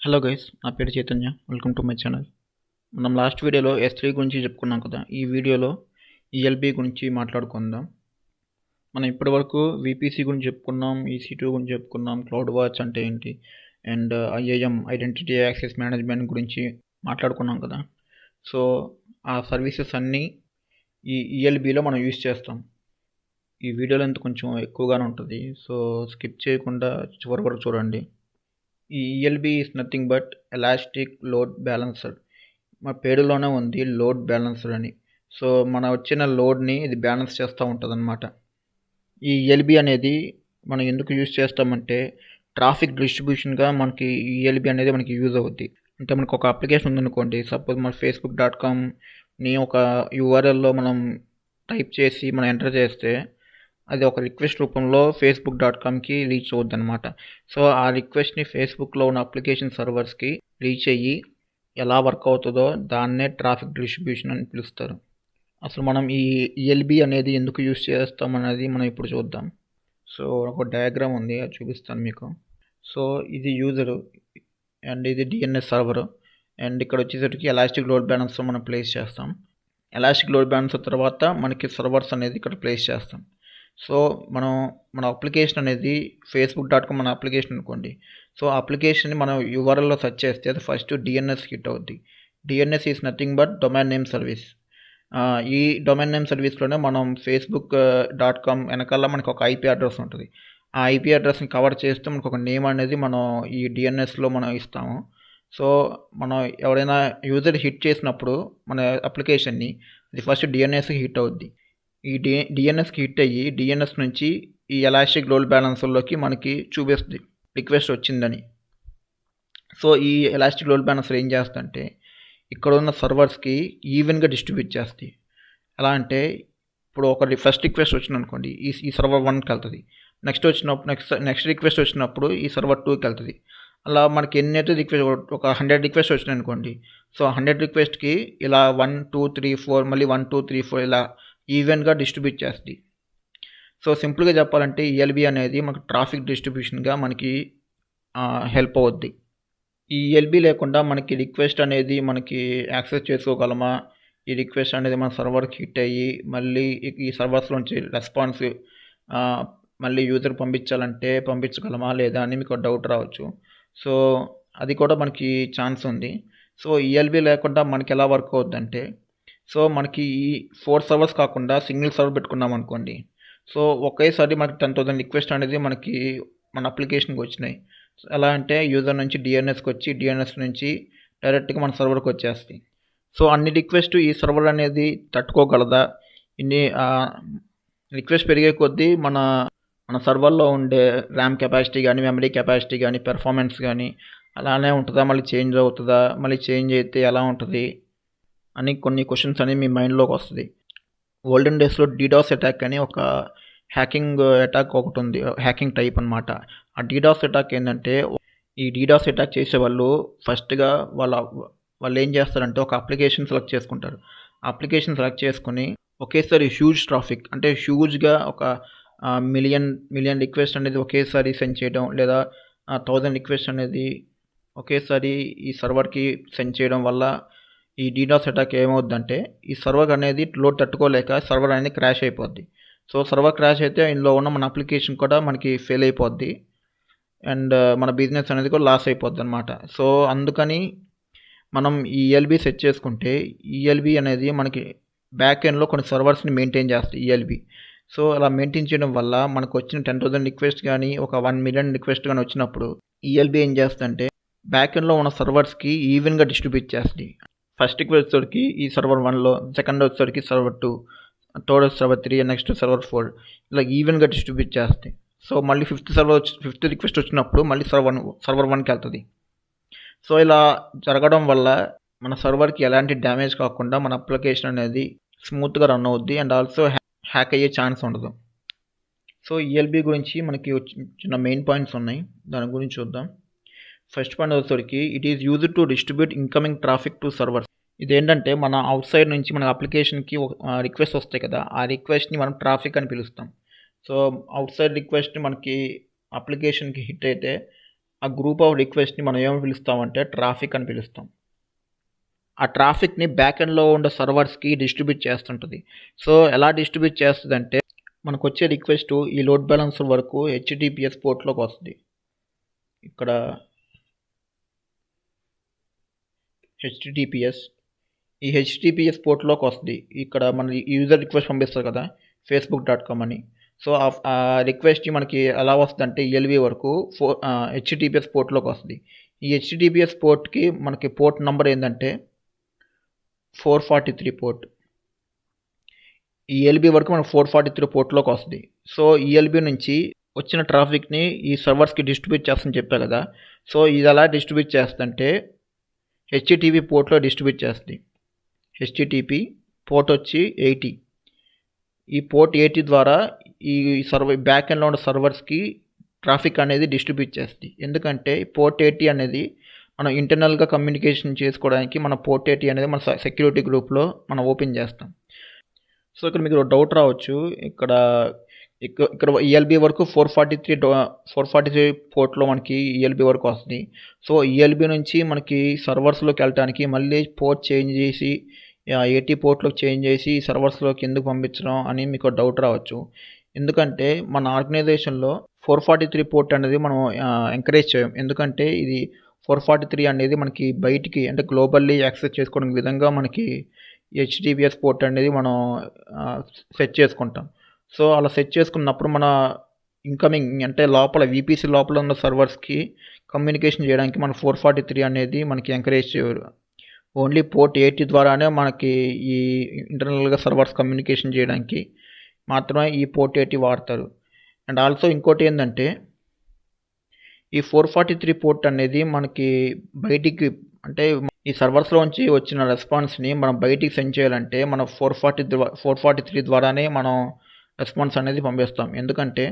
Hello guys, నా పేరు Chaitanya. Welcome to my channel. మనం లాస్ట్ వీడియోలో S3 గురించి చెప్పుకున్నాం కదా. ఈ వీడియోలో ELB గురించి మాట్లాడుకుందాం. మనం ఇప్పటివరకు VPC గురించి చెప్పుకున్నాం, EC2 గురించి చెప్పుకున్నాం, క్లౌడ్ వాచ్ అంటే ఏంటి, and IAM identity access management గురించి మాట్లాడుకున్నాం కదా. సో ఆ సర్వీసెస్ అన్నీ ఈ ELBలో మనం యూజ్ చేస్తాం. ఈ వీడియోలో ఎంత కొంచెం ఎక్కువగానే ఉంటుంది, సో స్కిప్ చేయకుండా చివరి వరకు చూడండి. ఈ ELB is nothing but elastic load balancer. మా పేరులోనే ఉంది లోడ్ బ్యాలెన్సర్ అని. సో మన వచ్చిన లోడ్ని ఇది బ్యాలెన్స్ చేస్తూ ఉంటుంది అనమాట. ఈ ELB అనేది మనం ఎందుకు యూజ్ చేస్తామంటే ట్రాఫిక్ డిస్ట్రిబ్యూషన్గా మనకి ఈ ELB అనేది మనకి యూజ్ అవుద్ది. అంటే మనకు ఒక అప్లికేషన్ ఉందనుకోండి, సపోజ్ మన facebook.comని ఒక URLలో మనం టైప్ చేసి మనం ఎంటర్ చేస్తే అది ఒక రిక్వెస్ట్ రూపంలో facebook.comకి రీచ్ అవుద్ది అనమాట. సో ఆ రిక్వెస్ట్ని ఫేస్బుక్లో ఉన్న అప్లికేషన్ సర్వర్స్కి రీచ్ అయ్యి ఎలా వర్క్ అవుతుందో దాన్నే ట్రాఫిక్ డిస్ట్రిబ్యూషన్ అని పిలుస్తారు. అసలు మనం ఈ ELB అనేది ఎందుకు యూజ్ చేస్తాం అనేది మనం ఇప్పుడు చూద్దాం. సో ఒక డయాగ్రామ్ ఉంది, అది చూపిస్తాను మీకు. సో ఇది యూజరు అండ్ ఇది DNS సర్వర్, అండ్ ఇక్కడ వచ్చేసరికి ఎలాస్టిక్ లోడ్ బ్యాలెన్సర్ మనం ప్లేస్ చేస్తాం. ఎలాస్టిక్ లోడ్ బ్యాలెన్సర్ తర్వాత మనకి సర్వర్స్ అనేది ఇక్కడ ప్లేస్ చేస్తాం. సో మన అప్లికేషన్ అనేది facebook.com మన అప్లికేషన్ అనుకోండి. సో అప్లికేషన్ని మనం URLలో సెర్చ్ చేస్తే అది ఫస్ట్ DNS హిట్ అవుద్ది. DNS is nothing but domain name service. ఈ డొమైన్ నేమ్ సర్వీస్లోనే మనం facebook.com వెనకాల మనకు ఒక IP అడ్రస్ ఉంటుంది. ఆ IP అడ్రస్ని కవర్ చేస్తే మనకు ఒక నేమ్ అనేది మనం ఈ DNSలో మనం ఇస్తాము. సో మనం ఎవరైనా యూజర్ హిట్ చేసినప్పుడు మన అప్లికేషన్ని అది ఫస్ట్ DNSకి హిట్ అవుద్ది. ఈ DNSకి హిట్ అయ్యి DNS నుంచి ఈ ఎలాస్టిక్ లోడ్ బ్యాలెన్సర్లోకి మనకి చూపిస్తుంది రిక్వెస్ట్ వచ్చిందని. సో ఈ ఎలాస్టిక్ లోడ్ బ్యాలెన్సర్ ఏం చేస్తుందంటే ఇక్కడ ఉన్న సర్వర్స్కి ఈవెన్గా డిస్ట్రిబ్యూట్ చేస్తాయి. ఎలా అంటే ఇప్పుడు ఒక ఫస్ట్ రిక్వెస్ట్ వచ్చింది అనుకోండి, ఈ సర్వర్ 1కి వెళ్తుంది. నెక్స్ట్ రిక్వెస్ట్ వచ్చినప్పుడు ఈ సర్వర్ 2కి వెళ్తుంది. అలా మనకి ఎన్నైతే రిక్వెస్ట్ ఒక 100 రిక్వెస్ట్ వచ్చినాయి అనుకోండి, సో 100 రిక్వెస్ట్కి ఇలా 1 2 3 4 మళ్ళీ 1 2 3 4 ఇలా ఈవెన్గా డిస్ట్రిబ్యూట్ చేస్తుంది. సో సింపుల్గా చెప్పాలంటే ELB అనేది మనకు ట్రాఫిక్ డిస్ట్రిబ్యూషన్గా మనకి హెల్ప్ అవుద్ది. ఈ ELB లేకుండా మనకి రిక్వెస్ట్ అనేది మనకి యాక్సెస్ చేసుకోగలమా, ఈ రిక్వెస్ట్ అనేది మన సర్వర్కి హిట్ అయ్యి మళ్ళీ ఈ సర్వర్స్లోంచి రెస్పాన్స్ మళ్ళీ యూజర్ పంపించగలమా లేదా అని మీకు డౌట్ రావచ్చు. సో అది కూడా మనకి ఛాన్స్ ఉంది. సో ELB లేకుండా మనకి ఎలా వర్క్ అవుద్దంటే, సో మనకి ఈ 4 సర్వర్స్ కాకుండా సింగిల్ సర్వర్ పెట్టుకున్నాం అనుకోండి, సో ఒకేసారి మనకి 10,000 రిక్వెస్ట్ అనేది మనకి మన అప్లికేషన్కి వచ్చినాయి. ఎలా అంటే యూజర్ నుంచి DNSకి వచ్చి DNS నుంచి డైరెక్ట్గా మన సర్వర్కి వచ్చేస్తాయి. సో అన్ని రిక్వెస్ట్ ఈ సర్వర్ అనేది తట్టుకోగలదా, ఇన్ని రిక్వెస్ట్ పెరిగే కొద్దీ మన సర్వర్లో ఉండే ర్యామ్ కెపాసిటీ కానీ మెమరీ కెపాసిటీ కానీ పెర్ఫార్మెన్స్ కానీ అలానే ఉంటుందా, మళ్ళీ చేంజ్ అవుతుందా, మళ్ళీ చేంజ్ అయితే ఎలా ఉంటుంది అని కొన్ని క్వశ్చన్స్ అనేవి మీ మైండ్లోకి వస్తుంది. ఓల్డెన్ డేస్లో DDoS అటాక్ అని ఒక హ్యాకింగ్ అటాక్ ఒకటి ఉంది, హ్యాకింగ్ టైప్ అనమాట. ఆ DDoS అటాక్ ఏంటంటే, ఈ DDoS అటాక్ చేసేవాళ్ళు ఫస్ట్గా వాళ్ళు ఏం చేస్తారంటే ఒక అప్లికేషన్ సెలెక్ట్ చేసుకుంటారు. అప్లికేషన్ సెలెక్ట్ చేసుకుని ఒకేసారి హ్యూజ్ ట్రాఫిక్ అంటే హ్యూజ్గా ఒక మిలియన్ రిక్వెస్ట్ అనేది ఒకేసారి సెండ్ చేయడం, లేదా 1000 రిక్వెస్ట్ అనేది ఒకేసారి ఈ సర్వర్కి సెండ్ చేయడం వల్ల ఈ DDoS అటాక్ ఏమవుద్దంటే ఈ సర్వర్ అనేది లోడ్ తట్టుకోలేక సర్వర్ అనేది క్రాష్ అయిపోద్ది. సో సర్వర్ క్రాష్ అయితే ఇందులో ఉన్న మన అప్లికేషన్ కూడా మనకి ఫెయిల్ అయిపోద్ది అండ్ మన బిజినెస్ అనేది కూడా లాస్ అయిపోద్ది అనమాట. సో అందుకని మనం ఈ ELB సెట్ చేసుకుంటే ELB అనేది మనకి బ్యాక్ ఎండ్లో కొన్ని సర్వర్స్ని మెయింటైన్ చేస్తాయి ELB. సో అలా మెయింటైన్ చేయడం వల్ల మనకు వచ్చిన 10,000 రిక్వెస్ట్ కానీ ఒక 1 మిలియన్ రిక్వెస్ట్ కానీ వచ్చినప్పుడు ELB ఏం చేస్తుందంటే బ్యాక్ ఎండ్లో ఉన్న సర్వర్స్కి ఈవెన్గా డిస్ట్రిబ్యూట్ చేస్తుంది. ఫస్ట్ రిక్వెస్ట్ వచ్చేసరికి ఈ సర్వర్ 1లో, సెకండ్ వచ్చేసరికి server 2, third server 3, next server 4 ఇలా ఈవెన్గా డిస్ట్రిబ్యూట్ చేస్తాయి. సో మళ్ళీ ఫిఫ్త్ రిక్వెస్ట్ వచ్చినప్పుడు మళ్ళీ సర్వర్ 1కి వెళ్తుంది. సో ఇలా జరగడం వల్ల మన సర్వర్కి ఎలాంటి డ్యామేజ్ కాకుండా మన అప్లికేషన్ అనేది స్మూత్గా రన్ అవుద్ది అండ్ ఆల్సో హ్యాక్ అయ్యే ఛాన్స్ ఉండదు. సో ELB గురించి మనకి చిన్న మెయిన్ పాయింట్స్ ఉన్నాయి, దాని గురించి చూద్దాం. ఫస్ట్ పాయింట్ వచ్చేసరికి it is used to distribute incoming traffic to servers. ఇదేంటంటే మన అవుట్ సైడ్ నుంచి మన అప్లికేషన్కి రిక్వెస్ట్ వస్తాయి కదా, ఆ రిక్వెస్ట్ని మనం ట్రాఫిక్ అని పిలుస్తాం. సో అవుట్ సైడ్ రిక్వెస్ట్ మనకి అప్లికేషన్కి హిట్ అయితే ఆ గ్రూప్ ఆఫ్ రిక్వెస్ట్ని మనం ఏమని పిలుస్తామంటే ట్రాఫిక్ అని పిలుస్తాం. ఆ ట్రాఫిక్ని బ్యాక్ ఎండ్లో ఉండే సర్వర్స్కి డిస్ట్రిబ్యూట్ చేస్తుంటుంది. సో ఎలా డిస్ట్రిబ్యూట్ చేస్తుందంటే మనకు వచ్చే రిక్వెస్ట్ ఈ లోడ్ బ్యాలెన్సర్ వరకు హెచ్టిటిపిఎస్ పోర్ట్లోకి వస్తుంది. ఇక్కడ హెచ్టిటిపిఎస్ ఈ హెచ్టిటిపిఎస్ పోర్ట్లోకి వస్తుంది. ఇక్కడ మన యూజర్ రిక్వెస్ట్ పంపిస్తారు కదా facebook.com అని. సో ఆ రిక్వెస్ట్ మనకి ఎలా వస్తుంది అంటే ఈఎల్బి వరకు హెచ్టిటిపిఎస్ పోర్ట్లోకి వస్తుంది. ఈ హెచ్టిటిపిఎస్ పోర్ట్కి మనకి పోర్ట్ నెంబర్ ఏంటంటే 443 పోర్ట్. ఈఎల్బి వరకు మనకు 443 పోర్ట్లోకి వస్తుంది. సో ఈఎల్బి నుంచి వచ్చిన ట్రాఫిక్ని ఈ సర్వర్స్కి డిస్ట్రిబ్యూట్ చేస్తుందని చెప్పా కదా. సో ఇది ఎలా డిస్ట్రిబ్యూట్ చేస్తుందంటే హెచ్టిటిపి పోర్ట్లో డిస్ట్రిబ్యూట్ చేస్తుంది. హెచ్టిటిపి పోర్ట్ వచ్చి 80. ఈ పోర్ట్ 80 ద్వారా ఈ బ్యాక్ ఎండ్లో ఉన్న సర్వర్స్కి ట్రాఫిక్ అనేది డిస్ట్రిబ్యూట్ చేస్తుంది. ఎందుకంటే పోర్ట్ 80 అనేది మనం ఇంటర్నల్గా కమ్యూనికేషన్ చేసుకోవడానికి మన పోర్ట్ 80 అనేది మన సెక్యూరిటీ గ్రూప్లో మనం ఓపెన్ చేస్తాం. సో ఇక్కడ మీకు డౌట్ రావచ్చు, ఇక్కడ ఈఎల్బి వరకు 443 పోర్ట్లో మనకి ఈఎల్బి వరకు వస్తుంది. సో ఈఎల్బి నుంచి మనకి సర్వర్స్లోకి వెళ్ళడానికి మళ్ళీ పోర్ట్ చేంజ్ చేసి 80 పోర్ట్లోకి చేంజ్ చేసి సర్వర్స్లోకి ఎందుకు పంపించడం అని మీకు డౌట్ రావచ్చు. ఎందుకంటే మన ఆర్గనైజేషన్లో 443 పోర్ట్ అనేది మనం ఎంకరేజ్ చేయం. ఎందుకంటే ఇది 443 అనేది మనకి బయటికి అంటే గ్లోబల్లీ యాక్సెస్ చేసుకోవడం విధంగా మనకి హెచ్టిటిపిఎస్ పోర్ట్ అనేది మనం సెట్ చేసుకుంటాం. సో అలా సెట్ చేసుకున్నప్పుడు మన ఇన్కమింగ్ అంటే లోపల విపిసి లోపల ఉన్న సర్వర్స్కి కమ్యూనికేషన్ చేయడానికి మన 443 అనేది మనకి ఎంకరేజ్ చేయరు. ఓన్లీ పోర్ట్ 80 ద్వారానే మనకి ఈ ఇంటర్నల్గా సర్వర్స్ కమ్యూనికేషన్ చేయడానికి మాత్రమే ఈ పోర్ట్ 80 వాడతారు. అండ్ ఆల్సో ఇంకోటి ఏంటంటే ఈ 443 పోర్ట్ అనేది మనకి బయటికి అంటే ఈ సర్వర్స్లోంచి వచ్చిన రెస్పాన్స్ని మనం బయటికి సెండ్ చేయాలంటే మన 443 ద్వారానే మనం రెస్పాన్స్ అనేది పంపిస్తాం. ఎందుకంటే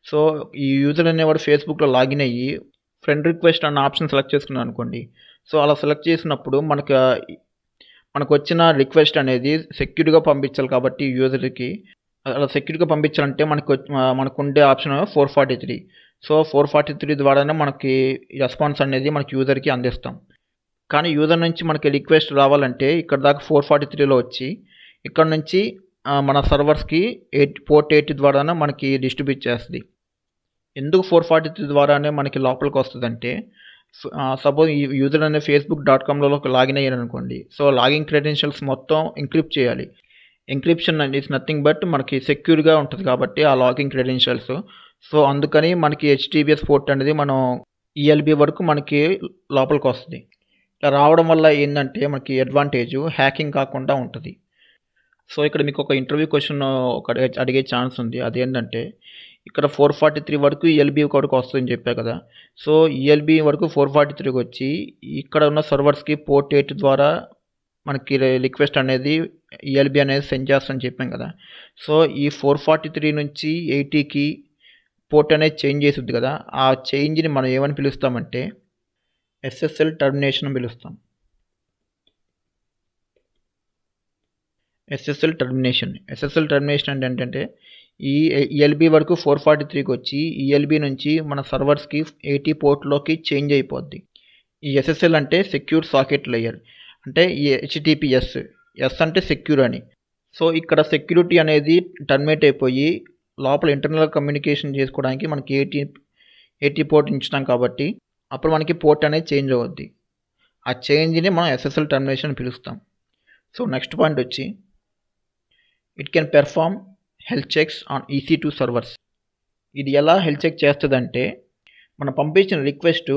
సో ఈ యూజర్ అనేవాడు ఫేస్బుక్లో లాగిన్ అయ్యి ఫ్రెండ్ రిక్వెస్ట్ అన్న ఆప్షన్ సెలెక్ట్ చేసుకున్నాం అనుకోండి. సో అలా సెలెక్ట్ చేసినప్పుడు మనకు వచ్చిన రిక్వెస్ట్ అనేది సెక్యూర్గా పంపించాలి. కాబట్టి యూజర్కి అలా సెక్యూర్గా పంపించాలంటే మనకు ఉండే ఆప్షన్ 443. సో 443 ద్వారానే మనకి రెస్పాన్స్ అనేది మనకి యూజర్కి అందిస్తాం. కానీ యూజర్ నుంచి మనకి రిక్వెస్ట్ రావాలంటే ఇక్కడ దాకా 443లో వచ్చి ఇక్కడ నుంచి మన సర్వర్స్కి పోర్ట్ 80 ద్వారానే మనకి డిస్ట్రిబ్యూట్ చేస్తుంది. ఎందుకు 443 ద్వారానే మనకి లోపలికి వస్తుందంటే సపోజ్ ఈ యూజర్ అనే facebook.comలో లాగిన్ అయ్యారు అనుకోండి. సో లాగిన్ క్రెడెన్షియల్స్ మొత్తం ఎంక్రిప్ట్ చేయాలి. ఎంక్రిప్షన్ ఈజ్ నథింగ్ బట్ మనకి సెక్యూర్గా ఉంటుంది కాబట్టి ఆ లాగిన్ క్రెడెన్షియల్స్. సో అందుకని మనకి హెచ్టిటిపిఎస్ పోర్ట్ అనేది మనం ఈఎల్బి వరకు మనకి లోపలికి వస్తుంది. ఇలా రావడం వల్ల ఏంటంటే మనకి అడ్వాంటేజ్ హ్యాకింగ్ కాకుండా ఉంటుంది. సో ఇక్కడ మీకు ఒక ఇంటర్వ్యూ క్వశ్చన్ అడిగే ఛాన్స్ ఉంది. అదేంటంటే ఇక్కడ 443 వరకు ఈఎల్బి వరకు వస్తుందని చెప్పా కదా. సో ఈఎల్బి వరకు 443కి వచ్చి ఇక్కడ ఉన్న సర్వర్స్కి పోర్ట్ 80 ద్వారా మనకి రిక్వెస్ట్ అనేది ఈఎల్బి అనేది సెండ్ చేస్తామని చెప్పాం కదా. సో ఈ 443 నుంచి 80కి పోర్ట్ అనేది చేంజ్ చేస్తుంది కదా. ఆ చేంజ్ని మనం ఏమని పిలుస్తామంటే ఎస్ఎస్ఎల్ టర్మినేషన్ అని పిలుస్తాం. ఎస్ఎస్ఎల్ టర్మినేషన్ అంటే ఏంటంటే ఈ ఈఎల్బి వరకు 443కి వచ్చి ఈఎల్బి నుంచి మన సర్వర్స్కి 80 పోర్ట్లోకి చేంజ్ అయిపోద్ది. ఈ ఎస్ఎస్ఎల్ అంటే సెక్యూర్ సాకెట్ లేయర్, అంటే ఈ హెచ్టిటిపిఎస్ ఎస్ అంటే సెక్యూర్ అని. సో ఇక్కడ సెక్యూరిటీ అనేది టర్మినేట్ అయిపోయి లోపల ఇంటర్నల్ కమ్యూనికేషన్ చేసుకోవడానికి మనకి 80 పోర్ట్ ఇచ్చాం కాబట్టి అప్పుడు మనకి పోర్ట్ అనేది చేంజ్ అవుద్ది. ఆ చేంజ్ని మనం ఎస్ఎస్ఎల్ టర్మినేషన్ పిలుస్తాం. సో నెక్స్ట్ పాయింట్ వచ్చి it can perform health checks on EC2 servers. ఇది ఎలా హెల్త్ చెక్ చేస్తుందంటే మనం పంపించిన రిక్వెస్ట్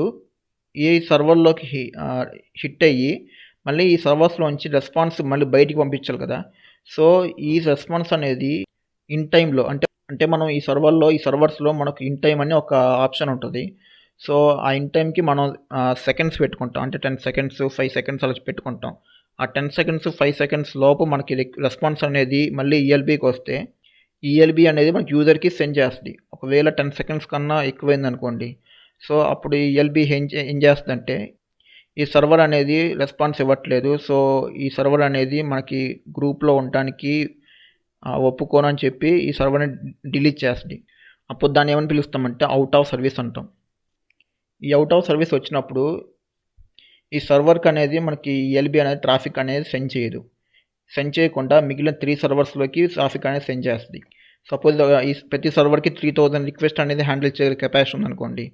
ఈ సర్వర్లోకి హిట్ అయ్యి మళ్ళీ ఈ సర్వర్స్లోంచి రెస్పాన్స్ మళ్ళీ బయటికి పంపించాలి కదా. సో ఈ రెస్పాన్స్ అనేది ఇన్ టైంలో అంటే మనం ఈ సర్వర్స్లో మనకు ఇన్ టైం అని ఒక ఆప్షన్ ఉంటుంది. సో ఆ ఇన్ టైంకి మనం సెకండ్స్ పెట్టుకుంటాం, అంటే 10 seconds 5 seconds అలా పెట్టుకుంటాం. ఆ 10 seconds 5 seconds లోపు మనకి రెస్పాన్స్ అనేది మళ్ళీ ఈఎల్బికి వస్తే ఈఎల్బి అనేది మనకి యూజర్కి సెండ్ చేస్తుంది. ఒకవేళ 10 seconds కన్నా ఎక్కువైంది అనుకోండి, సో అప్పుడు ఈఎల్బి ఏం చేస్తుందంటే ఈ సర్వర్ అనేది రెస్పాన్స్ ఇవ్వట్లేదు, సో ఈ సర్వర్ అనేది మనకి గ్రూప్లో ఉండటానికి ఒప్పుకోనని చెప్పి ఈ సర్వర్ని డిలీట్ చేస్తుంది. అప్పుడు దాన్ని ఏమని పిలుస్తామంటే అవుట్ ఆఫ్ సర్వీస్ అంటాం. ఈ అవుట్ ఆఫ్ సర్వీస్ వచ్చినప్పుడు ఈ సర్వర్కి అనేది మనకి ఈఎల్బీ అనేది ట్రాఫిక్ అనేది సెండ్ చేయదు. సెండ్ చేయకుండా మిగిలిన 3 సర్వర్స్లోకి ట్రాఫిక్ అనేది సెండ్ చేస్తుంది. సపోజ్ ఈ ప్రతి సర్వర్కి 3000 రిక్వెస్ట్ అనేది హ్యాండిల్ చేయగల కెపాసిటీ ఉందనుకోండి.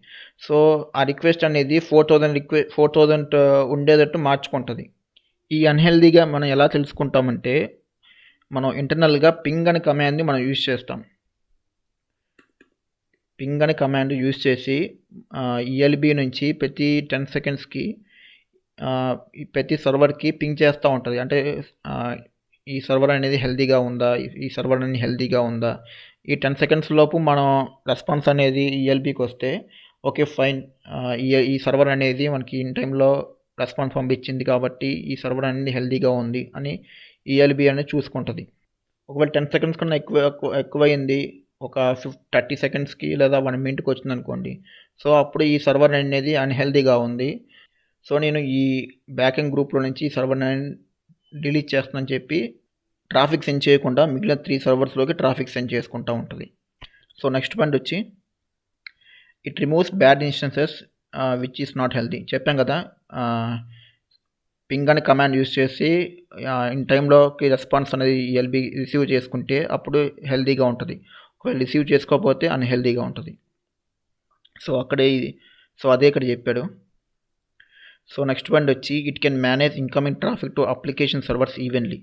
సో ఆ రిక్వెస్ట్ అనేది 4000 ఉండేటట్టు మార్చుకుంటుంది. ఈ అన్హెల్దీగా మనం ఎలా తెలుసుకుంటామంటే మనం ఇంటర్నల్గా పింగ్ అనే కమాండ్ని మనం యూజ్ చేస్తాం. పింగ్ అనే కమాండ్ యూజ్ చేసి ఈఎల్బీ నుంచి ప్రతి 10 సెకండ్స్కి ప్రతి సర్వర్కి పింగ్ చేస్తూ ఉంటుంది. అంటే ఈ సర్వర్ అనేది హెల్తీగా ఉందా, ఈ సర్వర్ అనేది హెల్తీగా ఉందా, ఈ 10 సెకండ్స్ లోపు మనం రెస్పాన్స్ అనేది ఈఎల్బీకి వస్తే ఓకే ఫైన్, ఈ సర్వర్ అనేది మనకి ఇన్ టైంలో రెస్పాన్స్ పంపించింది కాబట్టి ఈ సర్వర్ అనేది హెల్తీగా ఉంది అని ఈఎల్బీ అనేది చూసుకుంటుంది. ఒకవేళ 10 సెకండ్స్ కన్నా ఎక్కువైంది, ఒక 30 సెకండ్స్కి లేదా 1 మినిట్కి వచ్చింది అనుకోండి, సో అప్పుడు ఈ సర్వర్ అనేది అన్హెల్తీగా ఉంది, సో నేను ఈ బ్యాకింగ్ గ్రూప్లో నుంచి ఈ సర్వర్ని డిలీట్ చేస్తానని చెప్పి ట్రాఫిక్ సెండ్ చేయకుండా మిగిలిన 3 సర్వర్స్లోకి ట్రాఫిక్ సెండ్ చేసుకుంటూ ఉంటుంది. సో నెక్స్ట్ పాయింట్ వచ్చి it removes bad instances which is not healthy. చెప్పాం కదా, పింగ్ అనే కమాండ్ యూజ్ చేసి ఇన్ టైంలోకి రెస్పాన్స్ అనేది ఈఎల్బీ రిసీవ్ చేసుకుంటే అప్పుడు హెల్తీగా ఉంటుంది. ఒకవేళ రిసీవ్ చేసుకోకపోతే అన్హెల్తీగా ఉంటుంది. సో అదే ఇక్కడ చెప్పాడు. సో నెక్స్ట్ పాయింట్ వచ్చి it can manage incoming traffic to application servers evenly.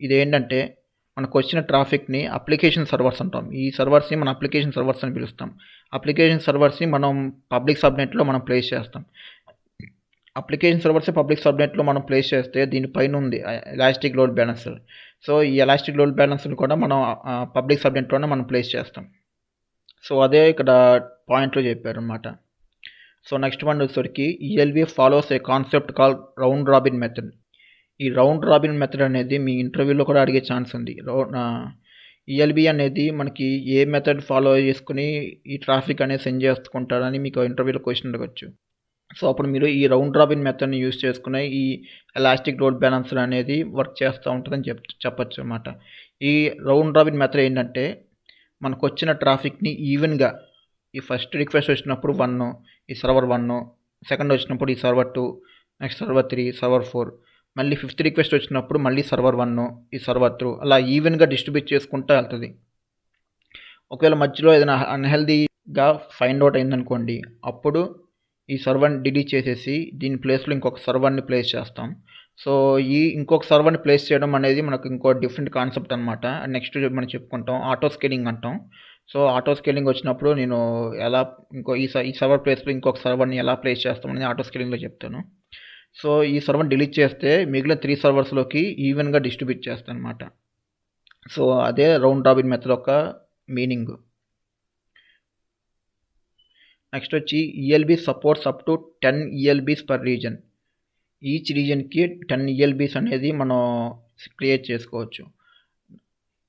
ఇదేంటంటే మనకు వచ్చిన ట్రాఫిక్ని అప్లికేషన్ సర్వర్స్ అంటాం. ఈ సర్వర్స్ని మనం అప్లికేషన్ సర్వర్స్ అని పిలుస్తాం. అప్లికేషన్ సర్వర్స్ని మనం పబ్లిక్ సబ్నెట్లో మనం ప్లేస్ చేస్తాం. అప్లికేషన్ సర్వర్స్ పబ్లిక్ సబ్నెట్లో మనం ప్లేస్ చేస్తే దీనిపైన ఉంది ఎలాస్టిక్ లోడ్ బ్యాలెన్సర్. సో ఈ ఎలాస్టిక్ లోడ్ బ్యాలెన్సర్ని కూడా మనం పబ్లిక్ సబ్నెట్లోనే మనం ప్లేస్ చేస్తాం. సో అదే ఇక్కడ పాయింట్లో చెప్పారు అనమాట. సో నెక్స్ట్ వన్ వచ్చేసరికి ELB follows a concept call round robin method. ఈ రౌండ్ రాబిన్ మెథడ్ అనేది మీ ఇంటర్వ్యూలో కూడా అడిగే ఛాన్స్ ఉంది. ఈఎల్బీ అనేది మనకి ఏ మెథడ్ ఫాలో చేసుకుని ఈ ట్రాఫిక్ అనేది సెండ్ చేసుకుంటారని మీకు ఇంటర్వ్యూలో క్వశ్చన్ అడగచ్చు. సో అప్పుడు మీరు ఈ రౌండ్ రాబిన్ మెథడ్ని యూజ్ చేసుకునే ఈ ఎలాస్టిక్ లోడ్ బ్యాలెన్సర్ అనేది వర్క్ చేస్తూ ఉంటుందని చెప్పచ్చు అనమాట. ఈ రౌండ్ రాబిన్ మెథడ్ ఏంటంటే మనకు వచ్చిన ట్రాఫిక్ని ఈవెన్గా ఈ ఫస్ట్ రిక్వెస్ట్ వచ్చినప్పుడు 1, ఈ సర్వర్ 1, సెకండ్ వచ్చినప్పుడు ఈ సర్వర్ 2, నెక్స్ట్ సర్వర్ 3, సర్వర్ 4, మళ్ళీ 5th రిక్వెస్ట్ వచ్చినప్పుడు మళ్ళీ సర్వర్ 1, ఈ సర్వర్ 2, అలా ఈవెన్గా డిస్ట్రిబ్యూట్ చేసుకుంటూ వెళ్తుంది. ఒకవేళ మధ్యలో ఏదైనా అన్హెల్దీగా ఫైండ్ అవుట్ అయిందనుకోండి, అప్పుడు ఈ సర్వర్ని డిలీట్ చేసేసి దీని ప్లేస్లో ఇంకొక సర్వర్ని ప్లేస్ చేస్తాం. సో ఈ ఇంకొక సర్వర్ని ప్లేస్ చేయడం అనేది మనకు ఇంకో డిఫరెంట్ కాన్సెప్ట్ అనమాట. నెక్స్ట్ మనం చెప్పుకుంటాం ఆటో స్కేలింగ్ అంటాం. సో ఆటో స్కేలింగ్ వచ్చినప్పుడు నేను ఎలా ఈ సర్వర్ ప్లేస్లో ఇంకొక సర్వర్ని ఎలా ప్లేస్ చేస్తామని ఆటో స్కేలింగ్లో చెప్తాను. సో ఈ సర్వర్ని డిలీట్ చేస్తే మిగిలిన 3 సర్వర్స్లోకి ఈవెన్గా డిస్ట్రిబ్యూట్ చేస్తాను అనమాట. సో అదే రౌండ్ రాబిన్ మెథడ్ యొక్క మీనింగ్. నెక్స్ట్ వచ్చి ELB supports up to 10 ELBs per region. Each రీజన్కి 10 ఈఎల్బీస్ అనేది మనం క్రియేట్ చేసుకోవచ్చు.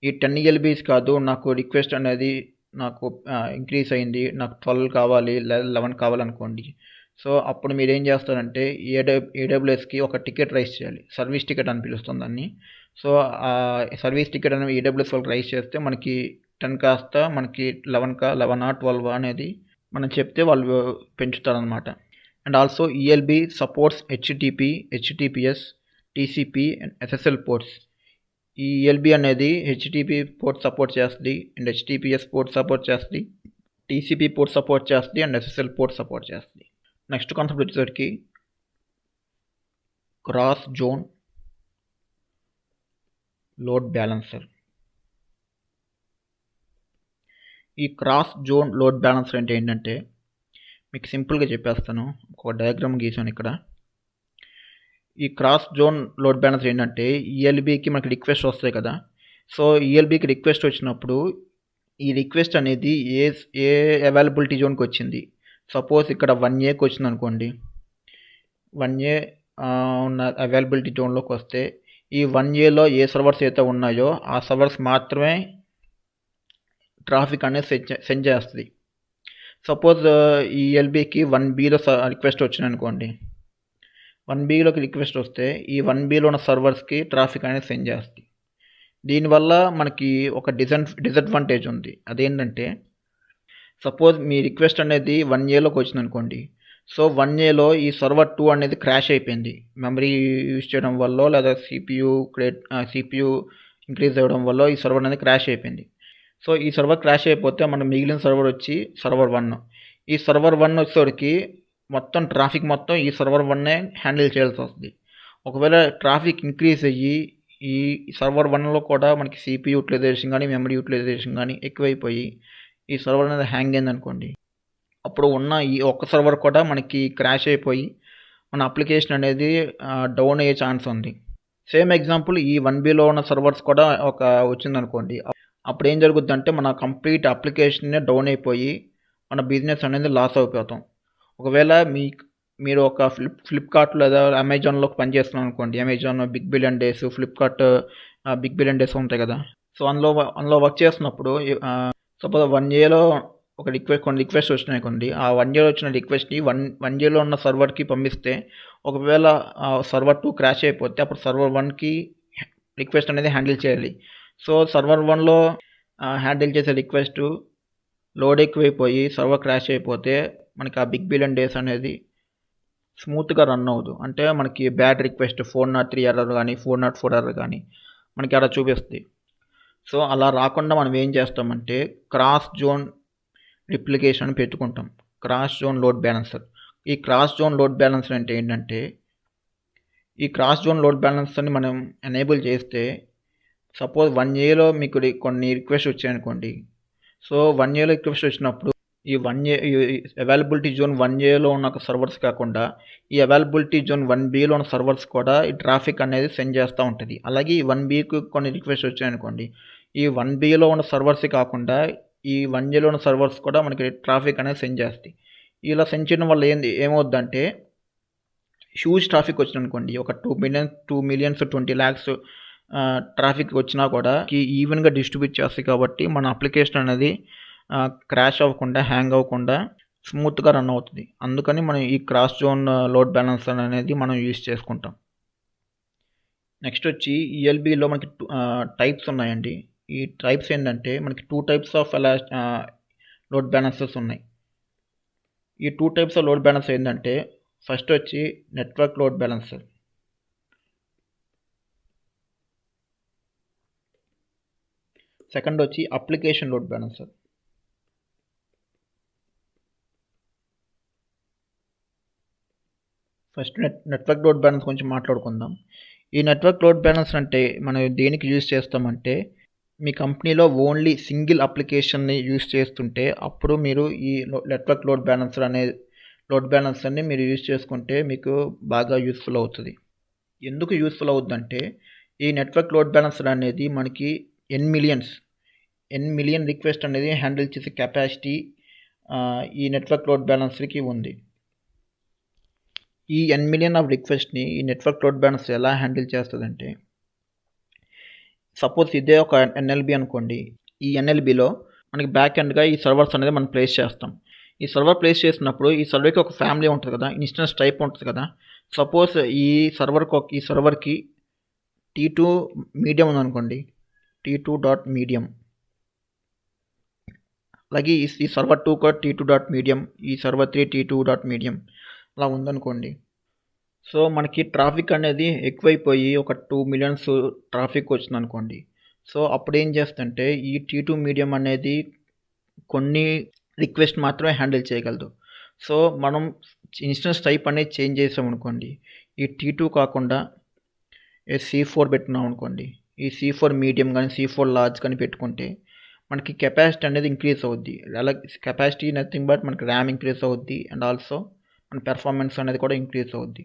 ఈ 10 ఈఎల్బీస్ కాదు, నాకు రిక్వెస్ట్ అనేది నాకు ఇంక్రీజ్ అయింది, నాకు 12 కావాలి లేదా 11 కావాలనుకోండి. సో అప్పుడు మీరు ఏం చేస్తారంటే ఏడబ్ల్యూఎస్కి ఒక టికెట్ రైజ్ చేయాలి. సర్వీస్ టికెట్ అని పిలుస్తుంది దాన్ని. సో ఆ సర్వీస్ టికెట్ అనేది ఏడబ్ల్యూఎస్ వాళ్ళకి రైజ్ చేస్తే మనకి 10 కాస్త మనకి 11 12 అనేది మనం చెప్తే వాళ్ళు పెంచుతారనమాట. And also ELB supports HTTP, HTTPS, TCP and SSL ports. ఈ ఈఎల్బీ అనేది హెచ్టిటిపి పోర్ట్ సపోర్ట్ చేస్తుంది, అండ్ హెచ్టిటిపిఎస్ పోర్ట్ సపోర్ట్ చేస్తుంది, టీసీపీ పోర్ట్ సపోర్ట్ చేస్తుంది, అండ్ ఎస్ఎస్ఎల్ పోర్ట్ సపోర్ట్ చేస్తుంది. నెక్స్ట్ కాన్సెప్ట్ వచ్చేసరికి క్రాస్ జోన్ లోడ్ బ్యాలెన్సర్. ఈ cross zone load balancer అంటే ఏంటంటే మీకు సింపుల్గా చెప్పేస్తాను. ఒక డయాగ్రామ్ గీసాను ఇక్కడ. ఈ క్రాస్ జోన్ లోడ్ బ్యాలెన్సర్ ఏంటంటే ఈఎల్బీకి మనకి రిక్వెస్ట్ వస్తాయి కదా. సో ఈఎల్బీకి రిక్వెస్ట్ వచ్చినప్పుడు ఈ రిక్వెస్ట్ అనేది ఏ అవైలబిలిటీ జోన్కి వచ్చింది. సపోజ్ ఇక్కడ 1Aకి వచ్చింది అనుకోండి. 1A ఉన్న అవైలబిలిటీ జోన్లోకి వస్తే ఈ 1Aలో ఏ సర్వర్స్ అయితే ఉన్నాయో ఆ సర్వర్స్ మాత్రమే ట్రాఫిక్ అనేది సెండ్ చేస్తుంది. సపోజ్ ఈఎల్బీకి 1Bలో రిక్వెస్ట్ వచ్చింది అనుకోండి. 1Bలోకి రిక్వెస్ట్ వస్తే ఈ 1Bలో ఉన్న సర్వర్స్కి ట్రాఫిక్ అనేది సెండ్ చేస్తుంది. దీనివల్ల మనకి ఒక డిసడ్వాంటేజ్ ఉంది. అదేంటంటే సపోజ్ మీ రిక్వెస్ట్ అనేది 1 ఏలోకి వచ్చిందనుకోండి. సో 1 ఏలో ఈ సర్వర్ 2 అనేది క్రాష్ అయిపోయింది. మెమరీ యూజ్ చేయడం వల్లో లేదా సీపీయూ ఇంక్రీజ్ అవ్వడం వల్ల ఈ సర్వర్ అనేది క్రాష్ అయిపోయింది. సో ఈ సర్వర్ క్రాష్ అయిపోతే మన మిగిలిన సర్వర్ వచ్చి సర్వర్ 1. ఈ సర్వర్ 1 వచ్చేసరికి మొత్తం ట్రాఫిక్ మొత్తం ఈ సర్వర్ 1నే హ్యాండిల్ చేయాల్సి వస్తుంది. ఒకవేళ ట్రాఫిక్ ఇంక్రీజ్ అయ్యి ఈ సర్వర్ 1లో కూడా మనకి సీపీయూ యూటిలైజేషన్ కానీ మెమరీ యూటిలైజేషన్ కానీ ఎక్కువైపోయి ఈ సర్వర్ అనేది హ్యాంగ్ అయిందనుకోండి, అప్పుడు ఉన్న ఈ ఒక్క సర్వర్ కూడా మనకి క్రాష్ అయిపోయి మన అప్లికేషన్ అనేది డౌన్ అయ్యే ఛాన్స్ ఉంది. సేమ్ ఎగ్జాంపుల్ ఈ 1Bలో ఉన్న సర్వర్స్ కూడా వచ్చిందనుకోండి, అప్పుడు ఏం జరుగుద్దంటే మన కంప్లీట్ అప్లికేషన్నే డౌన్ అయిపోయి మన బిజినెస్ అనేది లాస్ అయిపోతాం. ఒకవేళ మీరు ఒక ఫ్లిప్కార్ట్ లేదా అమెజాన్లో పనిచేస్తున్నాం అనుకోండి, Amazon big billion days, Flipkart big billion days ఉంటాయి కదా. సో అందులో వర్క్ చేస్తున్నప్పుడు సపోజ్ 1 ఏలో కొన్ని రిక్వెస్ట్ వచ్చినాయి అనుకోండి, ఆ 1 ఏలో వచ్చిన రిక్వెస్ట్ని 1 ఏలో ఉన్న సర్వర్కి పంపిస్తే ఒకవేళ సర్వర్ 2 క్రాష్ అయిపోతే అప్పుడు సర్వర్ 1కి రిక్వెస్ట్ అనేది హ్యాండిల్ చేయాలి. సో సర్వర్ 1లో హ్యాండిల్ చేసే రిక్వెస్ట్ లోడ్ ఎక్కువైపోయి సర్వర్ క్రాష్ అయిపోతే మనకి ఆ బిగ్ బిలియన్ డేస్ అనేది స్మూత్గా రన్ అవ్వదు. అంటే మనకి బ్యాడ్ రిక్వెస్ట్ 403 ఎర్రర్ కానీ 404 ఎర్రర్ కానీ మనకి అలా చూపిస్తుంది. సో అలా రాకుండా మనం ఏం చేస్తామంటే క్రాస్ జోన్ రిప్లికేషన్ అని పెట్టుకుంటాం. Cross zone load balancer. ఈ క్రాస్ జోన్ లోడ్ బ్యాలెన్సర్ అంటే ఏంటంటే, ఈ క్రాస్ జోన్ లోడ్ బ్యాలెన్సర్ని మనం ఎనేబుల్ చేస్తే సపోజ్ 1 ఏలో మీకు కొన్ని రిక్వెస్ట్ వచ్చాయనుకోండి. సో 1 ఏలో రిక్వెస్ట్ వచ్చినప్పుడు ఈ అవైలబిలిటీ జోన్ 1 ఏలో ఉన్న సర్వర్స్ కాకుండా ఈ అవైలబిలిటీ జోన్ 1Bలో ఉన్న సర్వర్స్ కూడా ఈ ట్రాఫిక్ అనేది సెండ్ చేస్తూ ఉంటుంది. అలాగే ఈ 1Bకి కొన్ని రిక్వెస్ట్ వచ్చాయనుకోండి, ఈ 1Bలో ఉన్న సర్వర్స్ కాకుండా ఈ 1 ఏలో ఉన్న సర్వర్స్ కూడా మనకి ట్రాఫిక్ అనేది సెండ్ చేస్తాయి. ఇలా సెండ్ చేయడం వల్ల ఏమవుద్దంటే హ్యూజ్ ట్రాఫిక్ వచ్చిందనుకోండి, ఒక 2 మిలియన్స్ 20 lakhs ట్రాఫిక్ వచ్చినా కూడా ఈవెన్గా డిస్ట్రిబ్యూట్ చేస్తాయి. కాబట్టి మన అప్లికేషన్ అనేది క్రాష్ అవ్వకుండా, హ్యాంగ్ అవ్వకుండా స్మూత్గా రన్ అవుతుంది. అందుకని మనం ఈ క్రాస్ జోన్ లోడ్ బ్యాలెన్సర్ అనేది మనం యూజ్ చేసుకుంటాం. నెక్స్ట్ వచ్చి ఈఎల్బీలో మనకి టైప్స్ ఉన్నాయండి. ఈ టైప్స్ ఏంటంటే మనకి 2 types ఆఫ్ లోడ్ బ్యాలెన్సర్స్ ఉన్నాయి. ఈ 2 types ఆఫ్ లోడ్ బ్యాలెన్సర్ ఏంటంటే, ఫస్ట్ వచ్చి నెట్వర్క్ లోడ్ బ్యాలెన్సర్, సెకండ్ వచ్చి application load balancer. First network load balance గురించి మాట్లాడుకుందాం. ఈ నెట్వర్క్ లోడ్ బ్యాలెన్సర్ అంటే మనం దేనికి యూజ్ చేస్తామంటే, మీ కంపెనీలో ఓన్లీ సింగిల్ అప్లికేషన్ని యూజ్ చేస్తుంటే అప్పుడు మీరు ఈ నెట్వర్క్ లోడ్ బ్యాలెన్సర్ని మీరు యూజ్ చేసుకుంటే మీకు బాగా యూస్ఫుల్ అవుతుంది. ఎందుకు యూస్ఫుల్ అవుతుందంటే, ఈ నెట్వర్క్ లోడ్ బ్యాలెన్సర్ అనేది మనకి n మిలియన్ రిక్వెస్ట్ అనేది హ్యాండిల్ చేసే కెపాసిటీ ఈ నెట్వర్క్ లోడ్ బ్యాలెన్సర్కి ఉంది. ఈ n మిలియన్ ఆఫ్ రిక్వెస్ట్ని ఈ నెట్వర్క్ లోడ్ బ్యాలెన్సర్ ఎలా హ్యాండిల్ చేస్తుందంటే, సపోజ్ ఇదే ఒక ఎన్ఎల్బి అనుకోండి. ఈ ఎన్ఎల్బిలో మనకి బ్యాక్ ఎండ్గా ఈ సర్వర్స్ అనేది మనం ప్లేస్ చేస్తాం. ఈ సర్వర్ ప్లేస్ చేసినప్పుడు ఈ సర్వర్కి ఒక ఫ్యామిలీ ఉంటుంది కదా, ఇన్స్టెన్స్ టైప్ ఉంటుంది కదా. సపోజ్ ఈ సర్వర్కి T2 మీడియం ఉందనుకోండి, T2.medium. అలాగే ఈ సర్వర్ 2 కూడా T2.medium, ఈ సర్వర్ 3 T2.medium అలా ఉందనుకోండి. సో మనకి ట్రాఫిక్ అనేది ఎక్కువైపోయి ఒక 2 మిలియన్స్ ట్రాఫిక్ వచ్చిందనుకోండి. సో అప్పుడు ఏం చేస్తుంటే ఈ T2 మీడియం అనేది కొన్ని రిక్వెస్ట్ మాత్రమే హ్యాండిల్ చేయగలదు. సో మనం ఇన్స్టెన్స్ టైప్ అనేది చేంజ్ చేసామనుకోండి, ఈ T2 కాకుండా C4 పెట్టుకున్నాం అనుకోండి, ఈ C4 మీడియం కానీ C4 లార్జ్ కానీ పెట్టుకుంటే మనకి కెపాసిటీ అనేది ఇంక్రీజ్ అవుద్ది. అలాగే కెపాసిటీ నథింగ్ బట్ మనకి ర్యామ్ ఇంక్రీజ్ అవుద్ది అండ్ ఆల్సో మన పెర్ఫార్మెన్స్ అనేది కూడా ఇంక్రీజ్ అవుద్ది.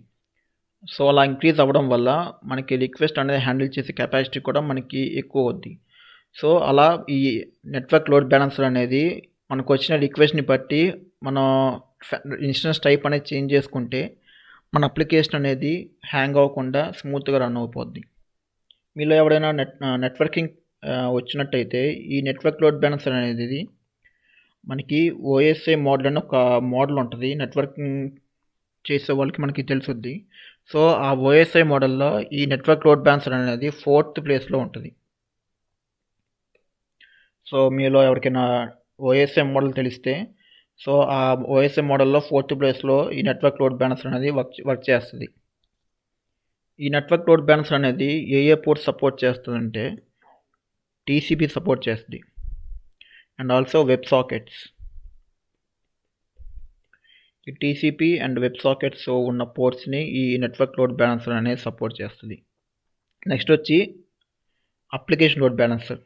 సో అలా ఇంక్రీజ్ అవ్వడం వల్ల మనకి రిక్వెస్ట్ అనేది హ్యాండిల్ చేసే కెపాసిటీ కూడా మనకి ఎక్కువ అవుద్ది. సో అలా ఈ నెట్వర్క్ లోడ్ బ్యాలెన్సర్ అనేది మనకు వచ్చిన రిక్వెస్ట్ని బట్టి మనం ఇన్స్టెన్స్ టైప్ అనేది చేంజ్ చేసుకుంటే మన అప్లికేషన్ అనేది హ్యాంగ్ అవ్వకుండా స్మూత్గా రన్ అయిపోద్ది. మీలో ఎవరైనా నెట్వర్కింగ్ వచ్చినట్టయితే ఈ నెట్వర్క్ లోడ్ బ్యాలెన్సర్ అనేది మనకి OSI మోడల్ అని ఒక మోడల్ ఉంటుంది. నెట్వర్కింగ్ చేసే వాళ్ళకి మనకి తెలుసుద్ది. సో ఆ OSI మోడల్లో ఈ నెట్వర్క్ లోడ్ బ్యాలెన్సర్ అనేది 4th ప్లేస్లో ఉంటుంది. సో మీలో ఎవరికైనా ఓఎస్ఐ మోడల్ తెలిస్తే సో ఆ ఓఎస్ఐ మోడల్లో 4th ప్లేస్లో ఈ నెట్వర్క్ లోడ్ బ్యాలెన్సర్ అనేది వర్క్ చేస్తుంది. ఈ నెట్వర్క్ లోడ్ బ్యాలెన్సర్ అనేది ఏ పోర్ట్ సపోర్ట్ చేస్తుందంటే టీసీపీ సపోర్ట్ చేస్తుంది అండ్ ఆల్సో వెబ్ సాకెట్స్. ఈ టీసీపీ అండ్ వెబ్ సాకెట్స్ ఉన్న పోర్ట్స్ని ఈ నెట్వర్క్ లోడ్ బ్యాలెన్సర్ అనేది సపోర్ట్ చేస్తుంది. నెక్స్ట్ వచ్చి అప్లికేషన్ లోడ్ బ్యాలెన్సర్.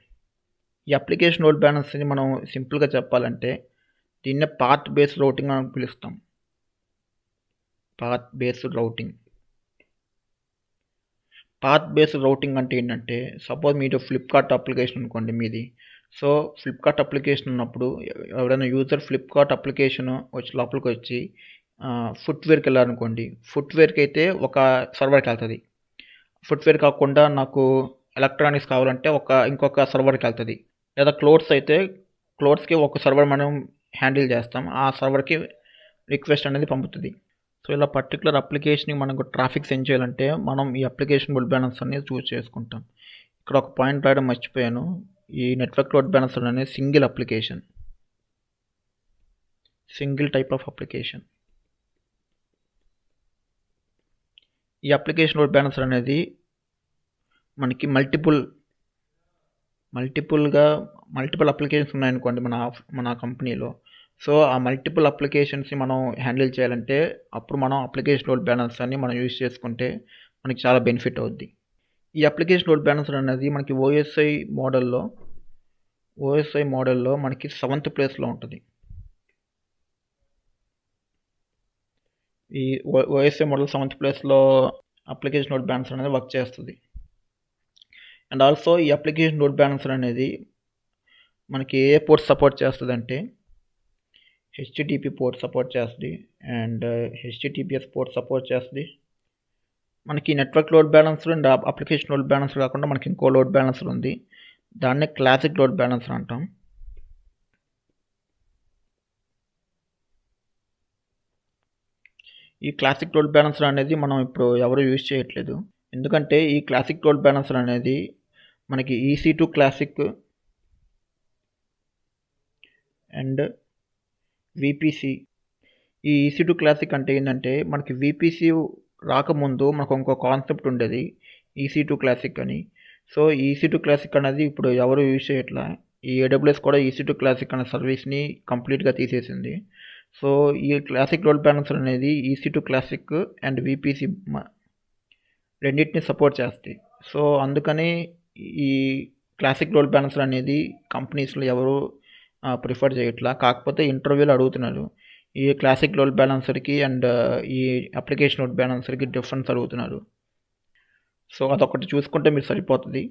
ఈ అప్లికేషన్ లోడ్ బ్యాలెన్సర్ని మనం సింపుల్గా చెప్పాలంటే దీన్నే పాత్ బేస్డ్ రౌటింగ్ అని పిలుస్తాం. Path based routing. Path based routing అంటే ఏంటంటే సపోజ్ మీరు ఫ్లిప్కార్ట్ అప్లికేషన్ అనుకోండి మీది. సో ఫ్లిప్కార్ట్ అప్లికేషన్ ఉన్నప్పుడు ఎవరైనా యూజర్ ఫ్లిప్కార్ట్ అప్లికేషన్ వచ్చి లోపలికి వచ్చి ఫుట్వేర్కి వెళ్ళారనుకోండి, ఫుట్వేర్కి అయితే ఒక సర్వర్కి వెళ్తుంది. ఫుట్వేర్ కాకుండా నాకు ఎలక్ట్రానిక్స్ కావాలంటే ఇంకొక సర్వర్కి వెళ్తుంది. లేదా క్లోత్స్ అయితే క్లోత్స్కి ఒక సర్వర్ మనం హ్యాండిల్ చేస్తాం, ఆ సర్వర్కి రిక్వెస్ట్ అనేది పంపుతుంది. సో ఇలా పర్టికులర్ అప్లికేషన్కి మనకు ట్రాఫిక్ సెండ్ చేయాలంటే మనం ఈ అప్లికేషన్ లోడ్ బ్యాలెన్సర్ అనేది చూస్ చేసుకుంటాం. ఇక్కడ ఒక పాయింట్ రాయడం మర్చిపోయాను. ఈ నెట్వర్క్ లోడ్ బ్యాలెన్సర్ అనేది single application, single type of application. ఈ అప్లికేషన్ లోడ్ బ్యాలెన్సర్ అనేది మనకి మల్టిపుల్ అప్లికేషన్స్ ఉన్నాయనుకోండి మన కంపెనీలో. సో ఆ మల్టిపుల్ అప్లికేషన్స్ని మనం హ్యాండిల్ చేయాలంటే అప్పుడు మనం అప్లికేషన్ లోడ్ బ్యాలెన్సర్ని మనం యూజ్ చేసుకుంటే మనకి చాలా బెనిఫిట్ అవుద్ది. ఈ అప్లికేషన్ లోడ్ బ్యాలెన్సర్ అనేది మనకి ఓఎస్ఐ మోడల్లో మనకి 7th ప్లేస్లో ఉంటుంది. ఈ ఓఎస్ఐ మోడల్ 7th ప్లేస్లో అప్లికేషన్ లోడ్ బ్యాలెన్సర్ అనేది వర్క్ చేస్తుంది. అండ్ ఆల్సో ఈ అప్లికేషన్ లోడ్ బ్యాలెన్సర్ అనేది మనకి ఏ పోర్ట్ సపోర్ట్ చేస్తుంది అంటే హెచ్టిటిపి పోర్ట్ సపోర్ట్ చేస్తుంది అండ్ హెచ్టిటిపిఎస్ పోర్ట్ సపోర్ట్ చేస్తుంది. మనకి network load balancer and application load balancer కాకుండా మనకి ఇంకో లోడ్ బ్యాలెన్సర్ ఉంది, దాన్నే క్లాసిక్ లోడ్ బ్యాలెన్సర్ అంటాం. ఈ క్లాసిక్ లోడ్ బ్యాలెన్సర్ అనేది మనం ఇప్పుడు ఎవరు యూజ్ చేయట్లేదు, ఎందుకంటే ఈ క్లాసిక్ లోడ్ బ్యాలెన్సర్ అనేది మనకి EC2 క్లాసిక్ అండ్ VPC. ఈ EC2 క్లాసిక్ అంటే ఏంటంటే మనకి VPC రాకముందు మనకు ఇంకో కాన్సెప్ట్ ఉండేది EC2 క్లాసిక్ అని. సో EC2 క్లాసిక్ అనేది ఇప్పుడు ఎవరు యూజ్ చేయట్లా. ఈ AWS కూడా EC2 క్లాసిక్ అనే సర్వీస్ని కంప్లీట్గా తీసేసింది. సో ఈ క్లాసిక్ లోడ్ బ్యాలెన్సర్ అనేది EC2 క్లాసిక్ అండ్ VPC రెండింటిని సపోర్ట్ చేస్తాయి. సో అందుకని ఈ క్లాసిక్ లోడ్ బ్యాలెన్సర్ అనేది కంపెనీస్లో ఎవరు ప్రిఫర్ చేయట్లా. కాకపోతే ఇంటర్వ్యూలో అడుగుతున్నారు ఈ క్లాసిక్ లోడ్ బ్యాలెన్సర్కి అండ్ ఈ అప్లికేషన్ లోడ్ బ్యాలెన్సర్కి డిఫరెన్స్ అడుగుతున్నారు. సో అదొకటి చూసుకుంటే మీరు సరిపోతుంది.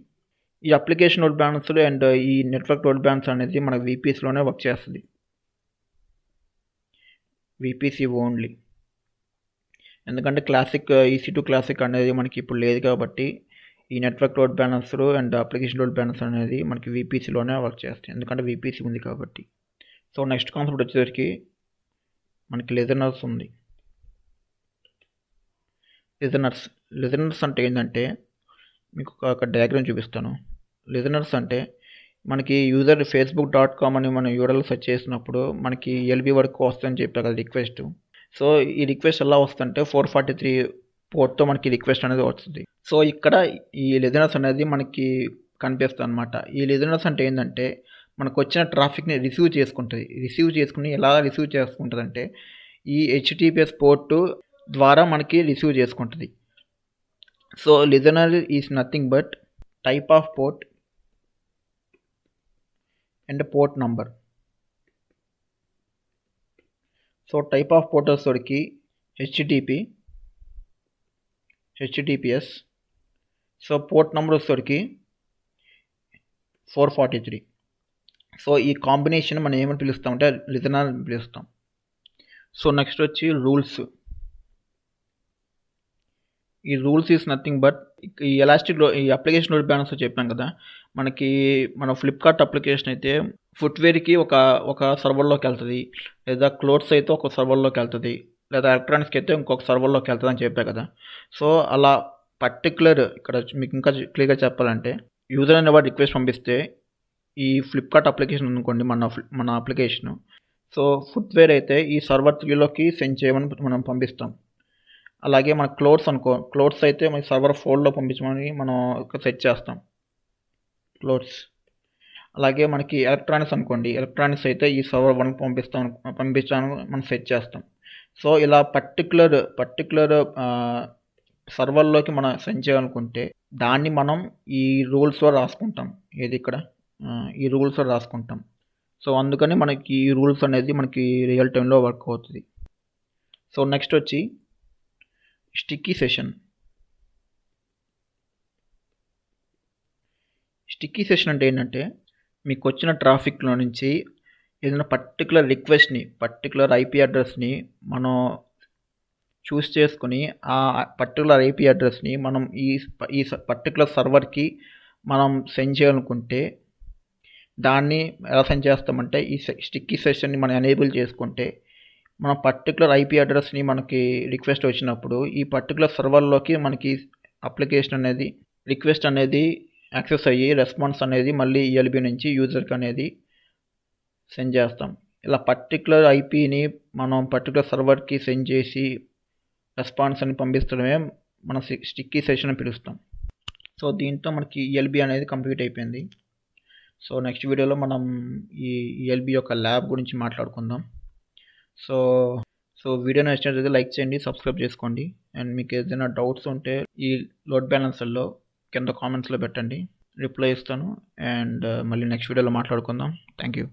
ఈ అప్లికేషన్ లోడ్ బ్యాలెన్సర్ అండ్ ఈ నెట్వర్క్ లోడ్ బ్యాలెన్సర్ అనేది మనకు VPCలోనే వర్క్ చేస్తుంది, VPC ఓన్లీ. ఎందుకంటే క్లాసిక్ EC2 క్లాసిక్ అనేది మనకి ఇప్పుడు లేదు కాబట్టి ఈ network load balancer and application load balancer అనేది మనకి VPCలోనే వర్క్ చేస్తాయి, ఎందుకంటే VPC ఉంది కాబట్టి. సో నెక్స్ట్ కాన్సెప్ట్ వచ్చేసరికి మనకి లిజనర్స్ ఉంది. లిజనర్స్ అంటే ఏంటంటే మీకు ఒక డయాగ్రామ్ చూపిస్తాను. లిజనర్స్ అంటే మనకి యూజర్ facebook.com అని మనం URL సెర్చ్ చేసినప్పుడు మనకి LB వరకు వస్తుందని చెప్పారు కదా రిక్వెస్ట్. సో ఈ రిక్వెస్ట్ ఎలా వస్తుందంటే 443 పోర్ట్తో మనకి రిక్వెస్ట్ అనేది వస్తుంది. సో ఇక్కడ ఈ లిజనర్స్ అనేది మనకి కనిపిస్తుంది అనమాట. ఈ లిజనర్స్ అంటే ఏంటంటే మనకు వచ్చిన ట్రాఫిక్ని రిసీవ్ చేసుకుని ఎలా రిసీవ్ చేసుకుంటుంది అంటే ఈ HTTPS పోర్టు ద్వారా మనకి రిసీవ్ చేసుకుంటుంది. So listener is nothing but type of port and port number. So type of port వచ్చేసరికి HTTPS. సో పోర్ట్ నెంబర్ వచ్చేసరికి 443. సో ఈ కాంబినేషన్ మనం ఏమని పిలుస్తామంటే లిజనర్ అని పిలుస్తాం. సో నెక్స్ట్ వచ్చి రూల్స్. ఈ రూల్స్ ఈజ్ నథింగ్ బట్ ఈ అప్లికేషన్ లోడ్ బ్యాలెన్సర్ చెప్పాం కదా, మన ఫ్లిప్కార్ట్ అప్లికేషన్ అయితే ఫుట్వేర్కి ఒక సర్వర్లోకి వెళ్తుంది, లేదా క్లోత్స్ అయితే ఒక సర్వర్లోకి వెళ్తుంది, లేదా ఎలక్ట్రానిక్స్కి అయితే ఇంకొక సర్వర్లోకి వెళ్తుంది అని చెప్పా కదా. సో అలా పర్టికులర్ ఇక్కడ మీకు ఇంకా క్లియర్గా చెప్పాలంటే యూజర్ అనేవాడు రిక్వెస్ట్ పంపిస్తే ఈ ఫ్లిప్కార్ట్ అప్లికేషన్ అనుకోండి, మన అప్లికేషను. సో ఫుట్వేర్ అయితే ఈ సర్వర్ 3లోకి సెండ్ చేయమని మనం పంపిస్తాం. అలాగే మన క్లోత్స్ అయితే మన సర్వర్ 4లో పంపించమని మనం సెట్ చేస్తాం క్లోత్స్. అలాగే మనకి ఎలక్ట్రానిక్స్ అనుకోండి, ఎలక్ట్రానిక్స్ అయితే ఈ సర్వర్ 1కి పంపించాలని మనం సెట్ చేస్తాం. సో ఇలా పర్టికులర్ సర్వర్లోకి మనం సెండ్ చేయాలనుకుంటే దాన్ని మనం ఈ రూల్స్లో రాసుకుంటాం. ఏది ఇక్కడ ఈ రూల్స్లో రాసుకుంటాం. సో అందుకని మనకి ఈ రూల్స్ అనేది మనకి రియల్ టైంలో వర్క్ అవుతుంది. సో నెక్స్ట్ వచ్చి స్టిక్కీ సెషన్. స్టిక్కీ సెషన్ అంటే ఏంటంటే, మీకు వచ్చిన ట్రాఫిక్లో నుంచి ఏదైనా పర్టికులర్ ఐపీ అడ్రస్ని మనం చూస్ చేసుకుని ఆ పర్టికులర్ ఐపీ అడ్రస్ని మనం ఈ పర్టికులర్ సర్వర్కి మనం సెండ్ చేయాలనుకుంటే దాన్ని ఎలా సెండ్ చేస్తామంటే ఈ స్టిక్కీ సెషన్ని మనం ఎనేబుల్ చేసుకుంటే మన పర్టికులర్ ఐపీ అడ్రస్ని మనకి రిక్వెస్ట్ వచ్చినప్పుడు ఈ పర్టికులర్ సర్వర్లోకి మనకి రిక్వెస్ట్ అనేది యాక్సెస్ అయ్యి రెస్పాన్స్ అనేది మళ్ళీ ఈఎల్బీ నుంచి యూజర్కి అనేది సెండ్ చేస్తాం. ఇలా పర్టికులర్ ఐపీని మనం పర్టికులర్ సర్వర్కి సెండ్ చేసి రెస్పాన్స్ అని పంపించడమే మన స్టిక్కీ సెషన్ అని పిలుస్తాం. సో దీంతో మనకి ఈఎల్బీ అనేది కంప్లీట్ అయిపోయింది. సో నెక్స్ట్ వీడియోలో మనం ఈ ఈఎల్బీ యొక్క ల్యాబ్ గురించి మాట్లాడుకుందాం. సో వీడియో నచ్చినట్లయితే లైక్ చేయండి, సబ్స్క్రైబ్ చేసుకోండి. అండ్ మీకు ఏదైనా డౌట్స్ ఉంటే ఈ లోడ్ బ్యాలెన్సర్లో కింద కామెంట్స్లో పెట్టండి, రిప్లై ఇస్తాను. అండ్ మళ్ళీ నెక్స్ట్ వీడియోలో మాట్లాడుకుందాం. Thank you.